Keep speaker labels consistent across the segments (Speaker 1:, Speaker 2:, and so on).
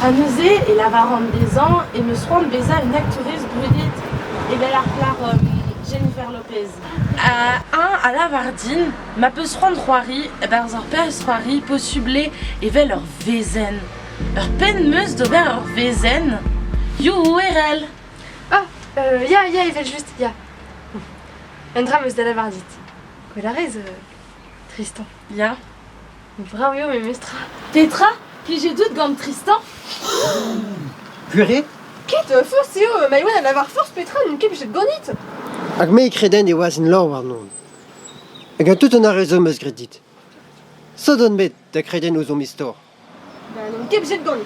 Speaker 1: Anusé, elle va rendre des ans et me soin de baiser une actrice brudite. Et elle a l'air Jennifer Lopez. À la Vardine, ma peut se rendre roirie, ben leur père roirie, possible et vers leur vezen. Leur peine meuse de vers leur vezen. You RL.
Speaker 2: Ah, il fait juste, un drame de la Vardite. Quoi la raison, Tristan.
Speaker 1: Ja.
Speaker 2: Bravo, mais mestra.
Speaker 1: Petra, qui j'ai doute comme Tristan.
Speaker 3: Purée?
Speaker 2: Kate, force, mais ouais, la var force Petra, une kip, j'ai de gonite.
Speaker 3: Hag me kreden e oaz in law war non. Hag an tout an arrezom eus gredit. So don bet da kreden ouzom istor.
Speaker 2: Ben, une kip, j'ai de gonite.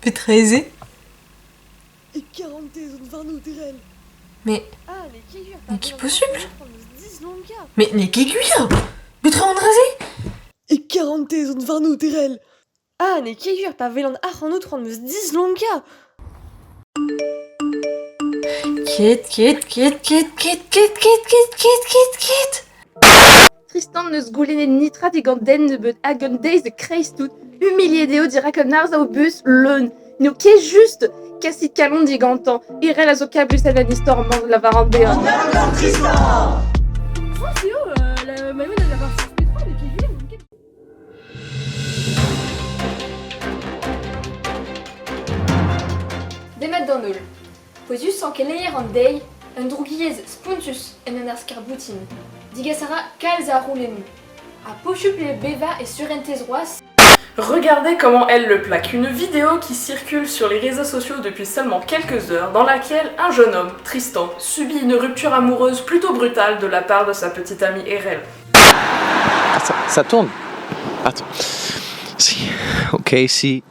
Speaker 4: Petra aisé.
Speaker 5: Et 40 zones varnou terrel.
Speaker 4: Mais
Speaker 2: Mais
Speaker 4: qui possible? Mais qui cuire? Petra Andrasé.
Speaker 5: Et 40 zones varnou terrel.
Speaker 2: Ah, ne kegur, pa velan ar an outro an meus 10 longa.
Speaker 4: Ket.
Speaker 2: Tristan neus goulenet nitra digant den ne beut agon deiz de kreistout. Humilié deo dira comme narza au bus leun. No ket juste kassit kalon digantan. Irel a zo kabus a lan istor man la varandea. Tristan! Théo, la maman elle a force Petra, mais kegur, mon ket.
Speaker 6: Demet d'an ul. Poezus an keleier an dei, un drougiez spontus en an ar skarboutin. Digasara kalz a roulenu. A pochup le beva et surentez roas.
Speaker 7: Regardez comment elle le plaque, une vidéo qui circule sur les réseaux sociaux depuis seulement quelques heures, dans laquelle un jeune homme, Tristan, subit une rupture amoureuse plutôt brutale de la part de sa petite amie Erel.
Speaker 8: Ça tourne. Attends. Sí, ok, sí.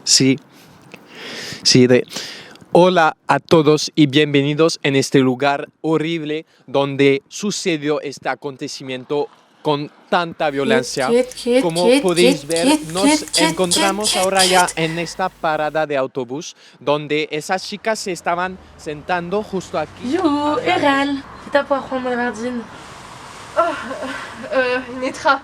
Speaker 8: Hola a todos y bienvenidos en este lugar horrible donde sucedió este acontecimiento con tanta violencia. Como podéis ver, nos encontramos ahora ya en esta parada de autobús donde esas chicas se estaban sentando justo aquí.
Speaker 1: You RL. C'est ta poire, la Vardine.
Speaker 2: Netra.